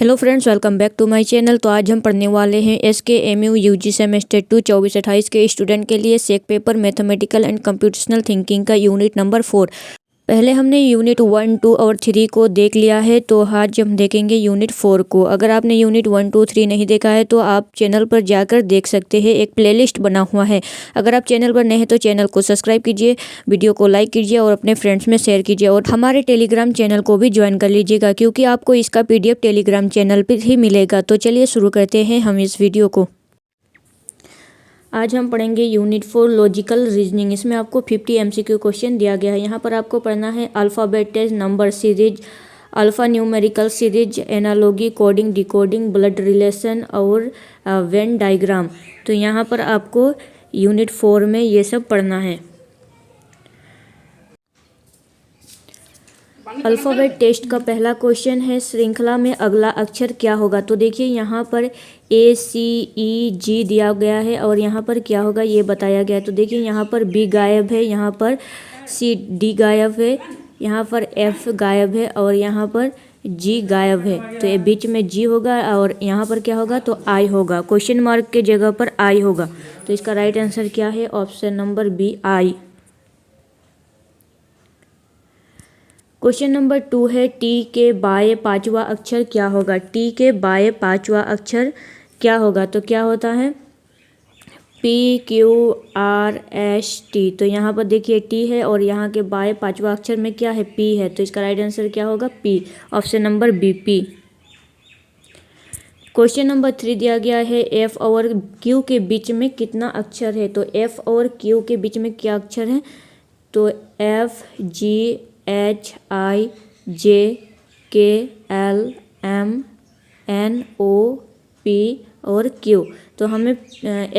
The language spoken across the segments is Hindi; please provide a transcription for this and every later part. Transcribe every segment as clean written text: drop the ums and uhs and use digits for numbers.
Hello friends, welcome back to my channel. तो आज हम पढ़ने वाले हैं SKMU UG सेमेस्टर 2 24-28 के स्टूडेंट के लिए सेक paper mathematical and computational thinking का यूनिट नंबर 4। पहले हमने यूनिट 1, 2 और 3 को देख लिया है, तो आज हम देखेंगे यूनिट 4 को। अगर आपने यूनिट 1, 2, 3 नहीं देखा है तो आप चैनल पर जाकर देख सकते हैं, एक प्लेलिस्ट बना हुआ है। अगर आप चैनल पर नए हैं तो चैनल को सब्सक्राइब कीजिए, वीडियो को लाइक कीजिए और अपने फ्रेंड्स में शेयर कीजिए और हमारे टेलीग्राम चैनल को भी ज्वाइन कर लीजिएगा, क्योंकि आपको इसका PDF टेलीग्राम चैनल पर ही मिलेगा। तो चलिए शुरू करते हैं हम इस वीडियो को। आज हम पढ़ेंगे यूनिट 4 लॉजिकल रीजनिंग। इसमें आपको 50 MCQ क्वेश्चन दिया गया है। यहाँ पर आपको पढ़ना है alphabets, number series, alpha numerical series, analogy, coding, decoding, blood relation और वेन डायग्राम। तो यहाँ पर आपको यूनिट 4 में ये सब पढ़ना है। अल्फ़ाबेट टेस्ट का पहला क्वेश्चन है, श्रृंखला में अगला अक्षर क्या होगा। तो देखिए यहाँ पर ACEG दिया गया है और यहाँ पर क्या होगा ये बताया गया है। तो देखिए यहाँ पर B गायब है, यहाँ पर D गायब है, यहाँ पर F गायब है और यहाँ पर G गायब है। तो ये बीच में G होगा और यहाँ पर क्या होगा तो I होगा। क्वेश्चन मार्क के जगह पर I होगा। तो इसका राइट आंसर क्या है? Option number B, I। Question number 2 है, T के बाएं पांचवा अक्षर क्या होगा। T के बाएं पांचवा अक्षर क्या होगा? तो क्या होता है PQRST। तो यहाँ पर देखिए T है और यहाँ के बाएं पांचवा अक्षर में क्या है? P है। तो इसका राइट आंसर क्या होगा? P, option number B, P। Question number 3 दिया गया है, F और Q के बीच में कितना अक्षर है। तो F और Q के बीच में क्या अक्षर है? तो F, G, H, I, J, K, L, M, N, O, P और Q। तो हमें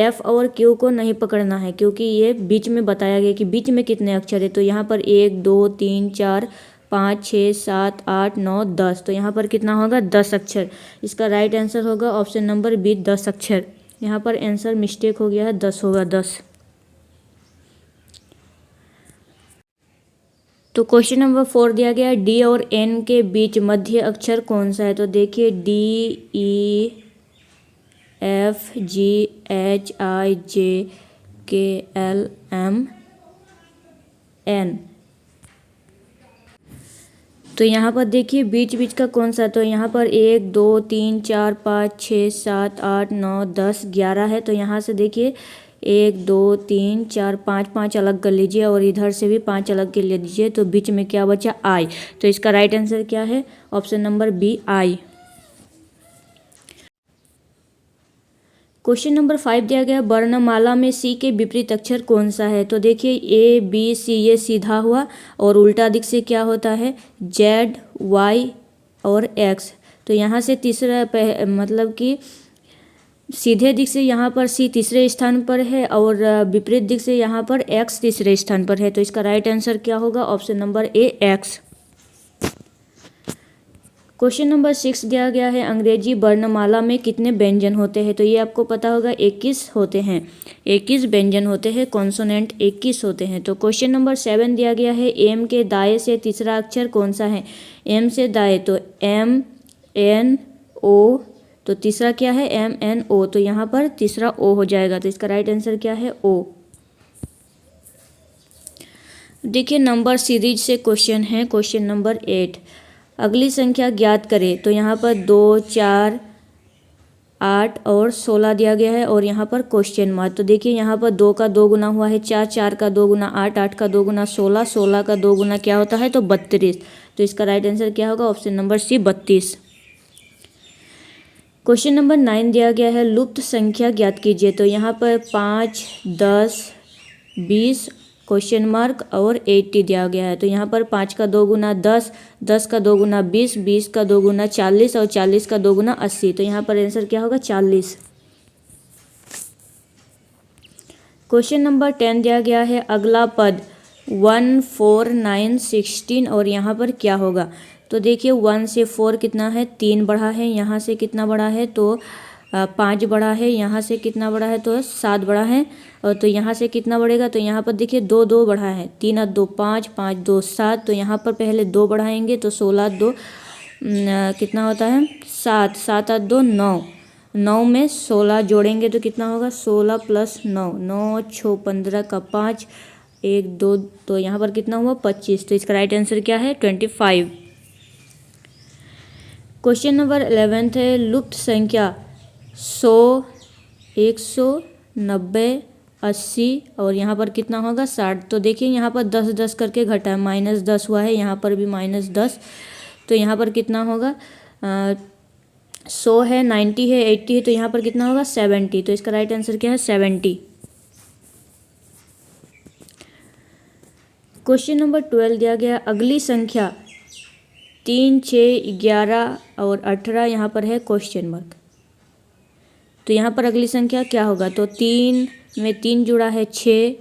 F और Q को नहीं पकड़ना है, क्योंकि ये बीच में बताया गया कि बीच में कितने अक्षर है। तो यहाँ पर 1, 2, 3, 4, 5, 6, 7, 8, 9, 10। तो यहाँ पर कितना होगा? 10 अक्षर। इसका राइट आंसर होगा ऑप्शन नंबर B, 10 अक्षर। यहाँ पर आंसर मिस्टेक हो गया है, 10 होगा, 10। तो क्वेश्चन नंबर 4 दिया गया है, D और N के बीच मध्य अक्षर कौन सा है। तो देखिए D, E, F, G, H, I, J, K, L, M, N। तो यहाँ पर देखिए बीच बीच का कौन सा। तो यहाँ पर 1, 2, 3, 4, 5, 6, 7, 8, 9, 10, 11 है। तो यहाँ से देखिए 1, 2, 3, 4, 5, 5 अलग कर लीजिए और इधर से भी 5 अलग कर लीजिए। तो बीच में क्या बचा? I। तो इसका राइट आंसर क्या है? Option number B, I। Question number 5 दिया गया, वर्णमाला में C के विपरीत अक्षर कौन सा है। तो देखिए A, B, C ये सीधा हुआ और उल्टा दिख से क्या होता है? Z, Y और X। तो यहाँ से तीसरा मतलब कि सीधे दिख से यहाँ पर C तीसरे स्थान पर है और विपरीत दिख से यहाँ पर X तीसरे स्थान पर है। तो इसका राइट आंसर क्या होगा? Option number A, X। Question number 6 दिया गया है, अंग्रेजी वर्णमाला में कितने व्यंजन होते हैं। तो ये आपको पता होगा 21 होते हैं, 21 व्यंजन होते हैं, कॉन्सोनेंट 21 होते हैं। तो क्वेश्चन नंबर 7 दिया गया है, M के दाएं से तीसरा अक्षर कौन सा है। M से दाएं तो M, N, O। तो तीसरा क्या है? M, N, O। तो यहाँ पर तीसरा O हो जाएगा। तो इसका राइट आंसर क्या है? O। देखिए नंबर सीरीज से क्वेश्चन है, क्वेश्चन नंबर 8, अगली संख्या ज्ञात करें। तो यहाँ पर 2, 4, 8 और 16 दिया गया है और यहाँ पर क्वेश्चन मार्क। तो देखिए यहाँ पर 2 का 2 गुना हुआ है 4, 4 का 2 गुना 8, 8 का 2 गुना 16, 16 का 2 गुना क्या होता है? तो 32। तो इसका राइट आंसर क्या होगा? Option number C, 32। Question number 9 दिया गया है, लुप्त संख्या ज्ञात कीजिए। तो यहाँ पर 5, 10, 20 क्वेश्चन मार्क और 80 दिया गया है। तो यहाँ पर 5 का 2 गुना 10, 10 का 2 गुना 20, 20 का 2 गुना 40 और 40 का 2 गुना 80। तो यहाँ पर आंसर क्या होगा? 40। क्वेश्चन नंबर 10 दिया गया है, अगला पद 1, 4, 9, 16 और यहाँ पर क्या होगा। तो देखिए 1 से 4 कितना है? 3 बढ़ा है, यहाँ से कितना बढ़ा है? तो 5 बढ़ा है, यहाँ से कितना बढ़ा है? तो 7 बढ़ा है। और तो यहाँ से कितना बढ़ेगा? तो यहाँ पर देखिए 2, 2 बढ़ा है, 3 और 2 5, 5, 2 7। तो यहाँ पर पहले 2 बढ़ाएंगे तो 16, 2 कितना होता है 7, 7 8 2 9, 9 में 16 जोड़ेंगे तो कितना होगा 16 + 9, 9 6 15 का 5 1 2, तो यहाँ पर कितना हुआ 25। तो इसका राइट आंसर क्या है 25। क्वेश्चन नंबर 11 है लुप्त संख्या 100, 190, 80 और यहाँ पर कितना होगा 60। तो देखिए यहाँ पर 10 10 करके घटा है, -10 हुआ है, यहाँ पर भी -10। तो यहाँ पर कितना होगा 100 है, 90 है, 80 है, तो यहाँ पर कितना होगा 70। तो इसका राइट आंसर क्या है 70। क्वेश्चन नंबर 12 दिया गया अगली संख्या 3, 6, 11 और 18, यहाँ पर है क्वेश्चन मार्क। तो यहाँ पर अगली संख्या क्या होगा, तो 3 में 3 जुड़ा है 6,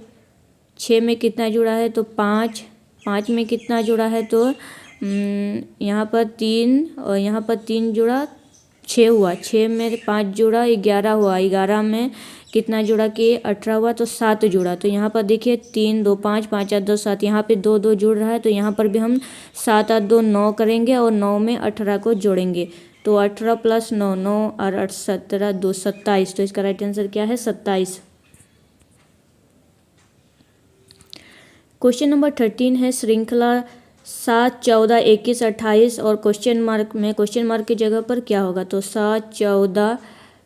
6 में कितना जुड़ा है तो 5, 5 में कितना जुड़ा है तो यहाँ पर 3 और यहाँ पर 3 जुड़ा 6 हुआ, 6 में 5 जुड़ा 11 हुआ, 11 में कितना जुड़ा कि 18 हुआ, तो 7 जुड़ा। तो यहाँ पर देखिए 3 2 5, 5 8 2 7, यहाँ पे 2 2 जुड़ रहा है, तो यहाँ पर भी हम 7 8 2 9 करेंगे और 9 में 18 को जोड़ेंगे, तो 18 + 9, 9 और 8 17 2 27। तो इसका राइट आंसर क्या है 27। क्वेश्चन नंबर 13 है श्रृंखला 7 14 21 28 और क्वेश्चन मार्क में क्वेश्चन मार्क की जगह पर क्या होगा, तो 7 14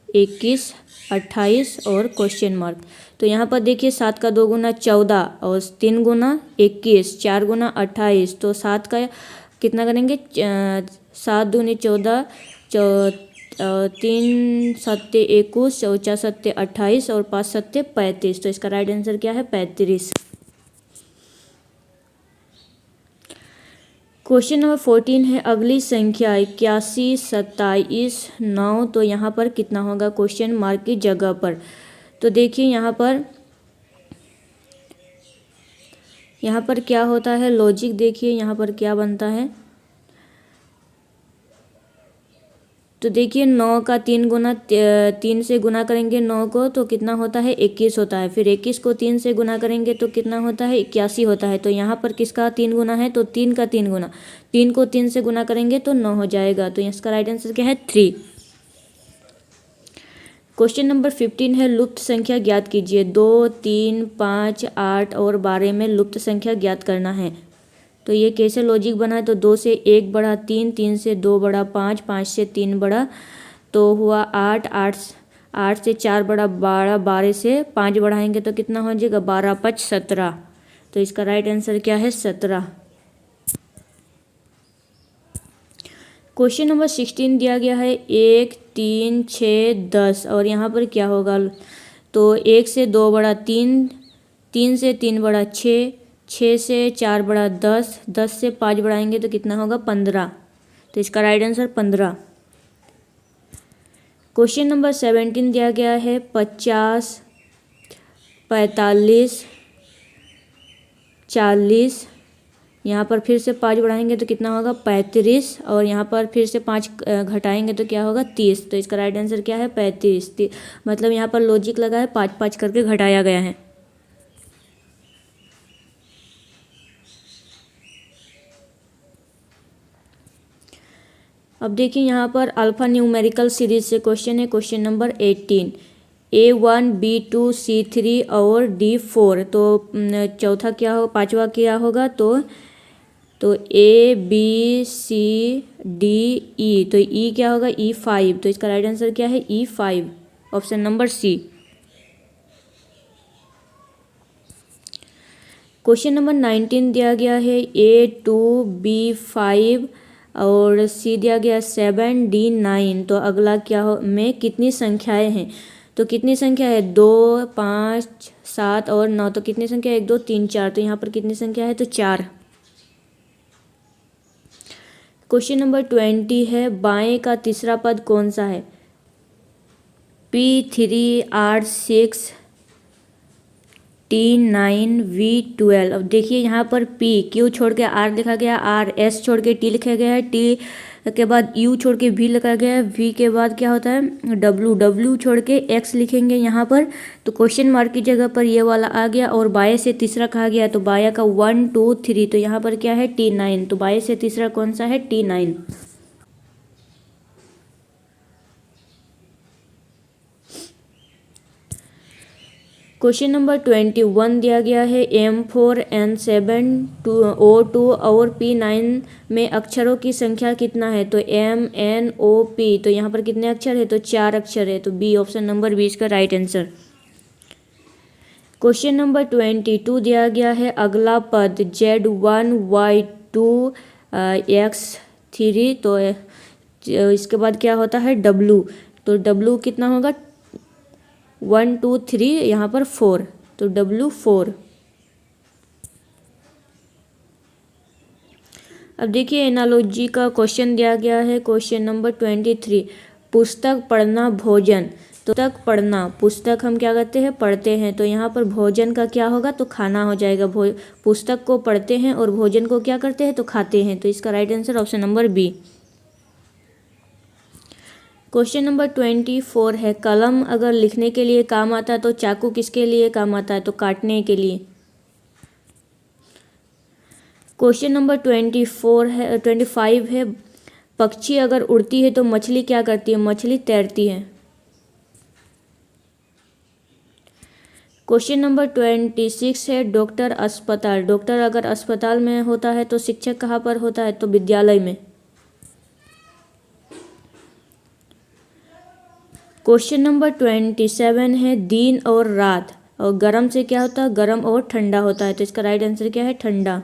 21 28 और क्वेश्चन मार्क। तो यहाँ पर देखिए 7 का 2 गुना 14 और 3 गुना 21, 4 गुना 28, तो 7 का कितना करेंगे 7 दूनी 14, 3 7 21, 4 7 28 और 5 7 35। तो इसका राइट आंसर क्या है 35। क्वेश्चन नंबर 14 है अगली संख्या 81 27 9, तो यहाँ पर कितना होगा क्वेश्चन मार्क की जगह पर। तो देखिए यहाँ पर क्या होता है लॉजिक, देखिए यहाँ पर क्या बनता है। तो देखिए 9 का 3 गुना 3 से गुना करेंगे 9 को तो कितना होता है 21 होता है, फिर 21 को 3 से गुना करेंगे तो कितना होता है 81 होता है। तो यहाँ पर किसका 3 गुना है, तो 3 का 3 गुना, 3 को 3 से गुना करेंगे तो 9 हो जाएगा। तो इसका राइट आंसर क्या है 3। क्वेश्चन नंबर 15 है लुप्त संख्या ज्ञात कीजिए। 2 3 5 8 और 12 में लुप्त संख्या ज्ञात करना है। तो ये कैसे लॉजिक बना है, तो 2 से 1 बढ़ा 3, 3 से 2 बढ़ा 5, 5 से 3 बढ़ा तो हुआ 8, 8 से 4 बढ़ा 12, 12 से 5 बढ़ाएंगे तो कितना हो जाएगा 12 5 17। तो इसका राइट आंसर क्या है 17। क्वेश्चन नंबर 16 दिया गया है 1 3 6 10 और यहाँ पर क्या होगा, तो 1 से 2 बढ़ा 3, 3 से 3 बढ़ा 6, 6 से 4 बढ़ा 10, 10 से 5 बढ़ाएंगे तो कितना होगा 15। तो इसका राइट आंसर 15। क्वेश्चन नंबर 17 दिया गया है 50 45 40, यहाँ पर फिर से 5 बढ़ाएंगे तो कितना होगा 35 और यहाँ पर फिर से 5 घटाएंगे तो क्या होगा 30। तो इसका राइट आंसर क्या है 35। मतलब यहाँ पर लॉजिक लगा है 5 5 करके घटाया गया है। अब देखिए यहाँ पर अल्फा न्यूमेरिकल सीरीज से क्वेश्चन है। Question number 18 A1 B2 C3 और D4। तो चौथा क्या हो, पांचवा क्या होगा, तो A B C D E। तो E क्या होगा E5। तो इसका राइट आंसर क्या है E5, option number C. Question number 19 दिया गया है A2 B5 और सी दिया गया 7 D9। तो अगला क्या हो में कितनी संख्याएं हैं, तो कितनी संख्या है 2 5 7 और 9। तो कितनी संख्या 1 2 3 4। तो यहाँ पर कितनी संख्या है तो 4। क्वेश्चन नंबर 20 है बाएं का तीसरा पद कौन सा है, P3R6 T9 V12। अब देखिए यहाँ पर P Q छोड़ के R लिखा गया, R S छोड़ के T लिखा गया है, T के बाद U छोड़ के V लिखा गया है, V के बाद क्या होता है W छोड़ के X लिखेंगे यहाँ पर। तो क्वेश्चन मार्क की जगह पर ये वाला आ गया और बाएं से तीसरा कहा गया, तो बाएं का 1 2 3। तो यहाँ पर क्या है T9। तो बाएं से तीसरा कौन सा है T9। क्वेश्चन नंबर 21 दिया गया है M4N7O2 और P9 में अक्षरों की संख्या कितना है। तो MNOP, तो यहाँ पर कितने अक्षर है। तो 4 अक्षर है। तो बी, ऑप्शन नंबर 20 का राइट आंसर। क्वेश्चन नंबर 22 दिया गया है अगला पद Z1 Y2 X3, तो इसके बाद क्या होता है W। तो W कितना होगा 1 2 3, यहाँ पर 4, तो W 4। अब देखिए एनालॉजी का क्वेश्चन दिया गया है क्वेश्चन नंबर 23, पुस्तक पढ़ना भोजन। तो पुस्तक पढ़ना, पुस्तक हम क्या करते हैं पढ़ते हैं, तो यहाँ पर भोजन का क्या होगा तो खाना हो जाएगा। पुस्तक को पढ़ते हैं और भोजन को क्या करते हैं तो खाते हैं। तो इसका right answer option number B. Question number 24 है कलम अगर लिखने के लिए काम आता है तो चाकू किसके लिए काम आता है। तो काटने के लिए। क्वेश्चन नंबर 25 है पक्षी अगर उड़ती है तो मछली क्या करती है। मछली तैरती है। क्वेश्चन नंबर 26 है डॉक्टर अस्पताल। डॉक्टर अगर अस्पताल में होता है तो शिक्षक कहाँ पर होता है। तो विद्यालय में। क्वेश्चन नंबर 27 है दिन और रात, और गर्म से क्या होता है गर्म और ठंडा होता है। तो इसका राइट आंसर क्या है ठंडा।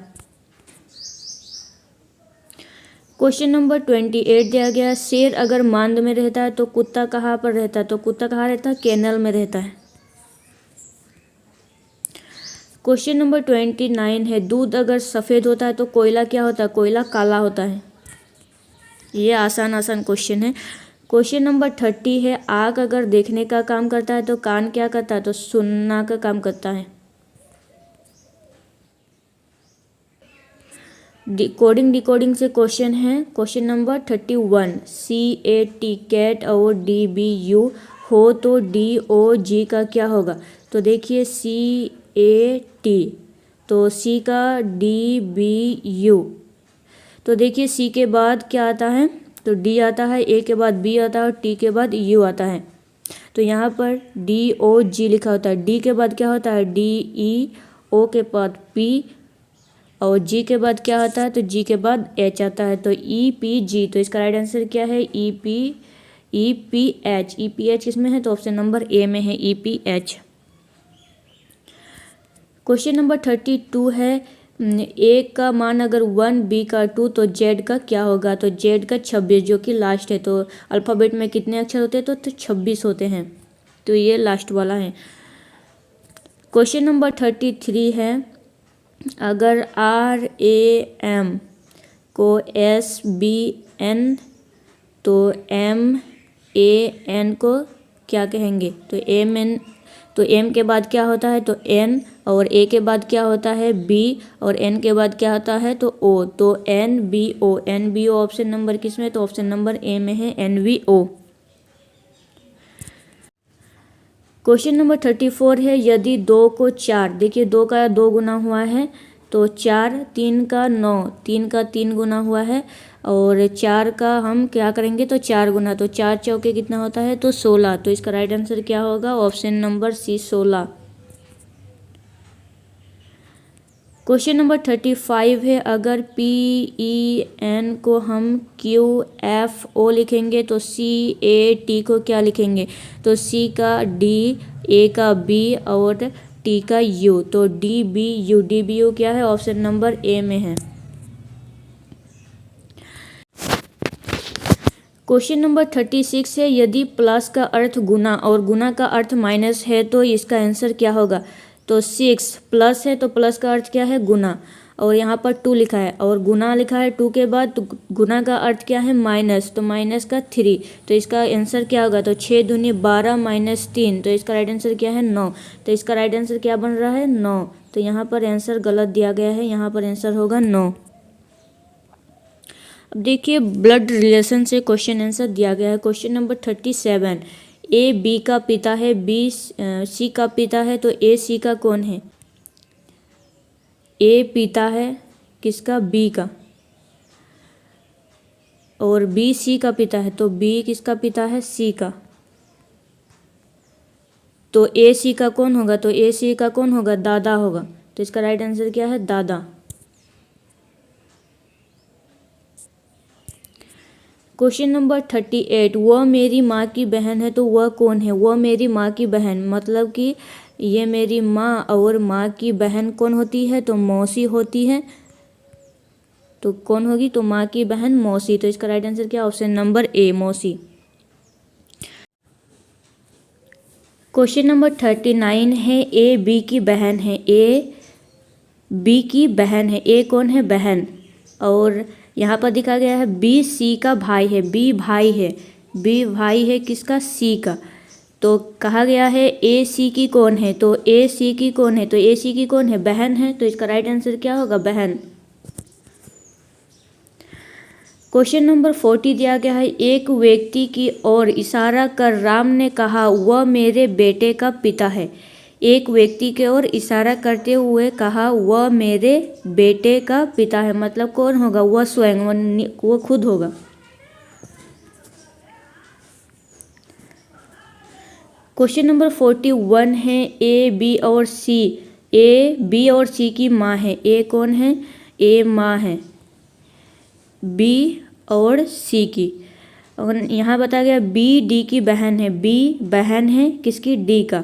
क्वेश्चन नंबर 28 दिया गया है शेर अगर मांद में रहता है तो कुत्ता कहाँ पर रहता है। तो कुत्ता कहाँ रहता है केनल में रहता है। क्वेश्चन नंबर 29 है दूध अगर सफ़ेद होता है तो कोयला क्या होता है। कोयला काला होता है। ये आसान क्वेश्चन है। क्वेश्चन नंबर 30 है आँख अगर देखने का काम करता है तो कान क्या करता है। तो सुनना का काम करता है। डिकोडिंग से क्वेश्चन है क्वेश्चन नंबर 31 CAT कैट और DBU हो तो DOG का क्या होगा। तो देखिए CAT, तो C का DBU, तो देखिए C के बाद क्या आता है तो D आता है, A के बाद B आता है और T के बाद U आता है। तो यहाँ पर DOG लिखा होता है। D के बाद क्या होता है DE, O के बाद P और G के बाद क्या आता है तो G के बाद H आता है। तो EPG, तो इसका राइट आंसर क्या है EPH। EPH किसमें है तो ऑप्शन नंबर ए में है EPH। क्वेश्चन नंबर 32 है A का मान अगर 1 B का 2 तो Z का क्या होगा। तो Z का 26 जो कि लास्ट है। तो अल्फ़ाबेट में कितने अक्षर होते हैं तो 26 होते हैं। तो ये लास्ट वाला है। क्वेश्चन नंबर 33 है अगर RAM को SBN तो MAN को क्या कहेंगे। तो MN, तो M के बाद क्या होता है तो N, और A के बाद क्या होता है B, और N के बाद क्या होता है तो O, तो NBO ऑप्शन नंबर किस में तो ऑप्शन नंबर ए में है NBO। क्वेश्चन नंबर 34 है यदि 2 को 4, देखिए 2 का 2 गुना हुआ है तो 4, 3 का 9, 3 का 3 गुना हुआ है, और 4 का हम क्या करेंगे तो 4 गुना, तो 4 चौके कितना होता है तो 16। तो इसका राइट आंसर क्या होगा option number C 16। Question number 35 है अगर PEN को हम QFO लिखेंगे तो CAT को क्या लिखेंगे। तो C का D, A का B और T का U, तो DBU क्या है ऑप्शन नंबर ए में है। क्वेश्चन नंबर 36 है यदि प्लस का अर्थ गुना और गुना का अर्थ माइनस है तो इसका आंसर क्या होगा। तो 6 प्लस है तो प्लस का अर्थ क्या है गुना, और यहाँ पर 2 लिखा है और गुना लिखा है 2 के बाद, तो गुना का अर्थ क्या है माइनस, तो माइनस का 3, तो इसका आंसर क्या होगा तो 6 दूनी 12 माइनस 3, तो इसका राइट आंसर क्या है 9। तो इसका राइट आंसर क्या बन रहा है 9। तो यहाँ पर आंसर गलत दिया गया है, यहाँ पर आंसर होगा 9। अब देखिए ब्लड रिलेशन से क्वेश्चन आंसर दिया गया है। क्वेश्चन नंबर 37 A B का पिता है, B C का पिता है, तो A C का कौन है। A पिता है किसका B का, और B C का पिता है, तो B किसका पिता है C का। तो ए सी का कौन होगा, तो ए सी का कौन होगा, दादा होगा। तो इसका राइट आंसर क्या है, दादा। क्वेश्चन नंबर 38, वह मेरी माँ की बहन है, तो वह कौन है, वह मेरी माँ की बहन, मतलब कि ये मेरी माँ और माँ की बहन कौन होती है, तो मौसी होती है। तो कौन होगी, तो माँ की बहन मौसी। तो इसका राइट आंसर क्या, ऑप्शन नंबर ए, मौसी। क्वेश्चन नंबर 39 है, ए बी की बहन है, ए बी की बहन है, ए कौन है, बहन। और यहाँ पर दिखा गया है बी सी का भाई है, बी भाई है, बी भाई है किसका, सी का। तो कहा गया है ए सी की कौन है, तो ए सी की कौन है, तो ए सी की कौन है, बहन है। तो इसका राइट आंसर क्या होगा, बहन। क्वेश्चन नंबर 40 दिया गया है, एक व्यक्ति की ओर इशारा कर राम ने कहा वह मेरे बेटे का पिता है। एक व्यक्ति की ओर इशारा करते हुए कहा वह मेरे बेटे का पिता है, मतलब कौन होगा, वह स्वयं, वह खुद होगा। क्वेश्चन नंबर 41 है, ए बी और सी, ए बी और सी की माँ है, ए कौन है, ए माँ है बी और सी की। और यहाँ बताया गया बी डी की बहन है, बी बहन है किसकी, डी का।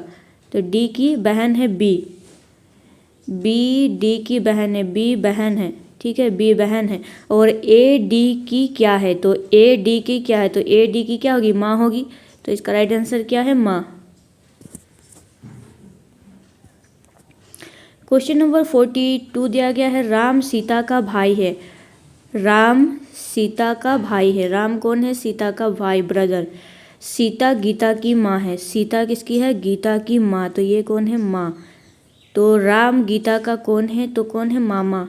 तो डी की बहन है बी, बी डी की बहन है, बी बहन है, ठीक है, बी बहन है। और ए डी की क्या है, तो ए डी की क्या है, तो ए डी की क्या होगी, माँ होगी। तो इसका राइट आंसर क्या है, माँ। क्वेश्चन नंबर 42 दिया गया है, राम सीता का भाई है, राम सीता का भाई है, राम कौन है, सीता का भाई, ब्रदर। सीता गीता की माँ है, सीता किसकी है, गीता की माँ। तो ये कौन है, माँ। तो राम गीता का कौन है, तो कौन है, मामा।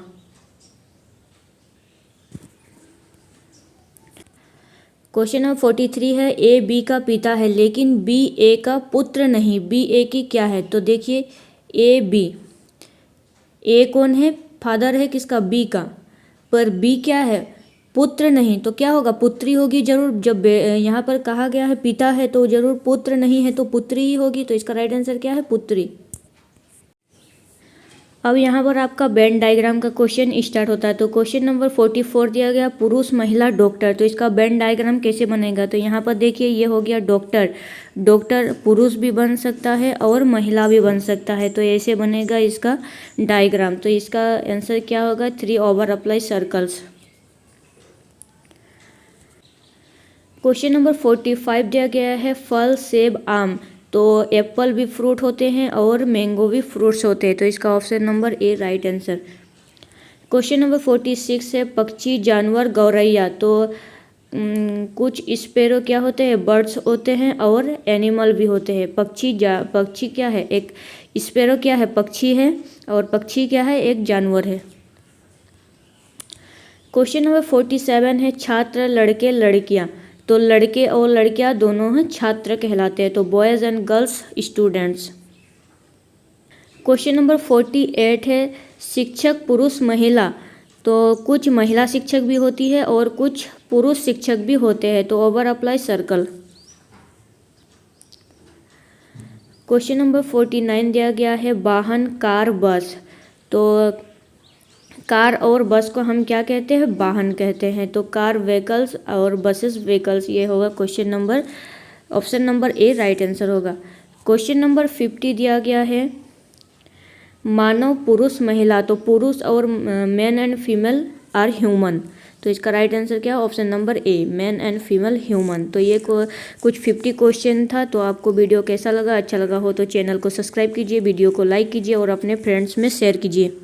क्वेश्चन नंबर 43 है, ए बी का पिता है लेकिन बी ए का पुत्र नहीं, बी ए की क्या है। तो देखिए ए बी, ए कौन है, फादर है किसका, बी का, पर बी क्या है, पुत्र नहीं। तो क्या होगा, पुत्री होगी जरूर। जब यहाँ पर कहा गया है पिता है तो जरूर पुत्र नहीं है, तो पुत्री ही होगी। तो इसका राइट आंसर क्या है, पुत्री। अब यहाँ पर आपका वेन डायग्राम का क्वेश्चन स्टार्ट होता है। तो क्वेश्चन नंबर 44 दिया गया, पुरुष महिला डॉक्टर। तो इसका वेन डायग्राम कैसे बनेगा, तो यहाँ पर देखिए ये हो गया डॉक्टर, डॉक्टर पुरुष भी बन सकता है और महिला भी बन सकता है। तो ऐसे बनेगा इसका डायग्राम। तो इसका आंसर क्या होगा, 3 over apply circles. Question number 45 दिया गया है, फल सेब आम। तो एप्पल भी फ्रूट होते हैं और मैंगो भी फ्रूट्स होते हैं। तो इसका ऑप्शन नंबर ए राइट आंसर। क्वेश्चन नंबर 46 है, पक्षी जानवर गौरैया। तो कुछ स्पैरो क्या होते हैं, बर्ड्स होते हैं और एनिमल भी होते हैं। पक्षी क्या है, एक स्पैरो क्या है, पक्षी है, और पक्षी क्या है, एक जानवर है। क्वेश्चन नंबर 47 है, छात्र लड़के लड़कियां। तो लड़के और लड़कियां दोनों हैं छात्र कहलाते हैं। तो boys and girls students. Question number 48 है, शिक्षक पुरुष महिला। तो कुछ महिला शिक्षक भी होती है और कुछ पुरुष शिक्षक भी होते हैं। तो over apply circle. Question number 49 दिया गया है, वाहन कार बस। तो कार और बस को हम क्या कहते हैं, वाहन कहते हैं। तो कार व्हीकल्स और बसेस व्हीकल्स, ये होगा क्वेश्चन नंबर, ऑप्शन नंबर ए राइट आंसर होगा। क्वेश्चन नंबर 50 दिया गया है, मानव पुरुष महिला। तो पुरुष और man and female are human. तो इसका राइट आंसर क्या है, option number A, man and female human. तो ये कुछ 50 क्वेश्चन था। तो आपको वीडियो कैसा लगा, अच्छा लगा हो तो चैनल को सब्सक्राइब कीजिए, वीडियो को लाइक कीजिए और अपने फ्रेंड्स में शेयर कीजिए।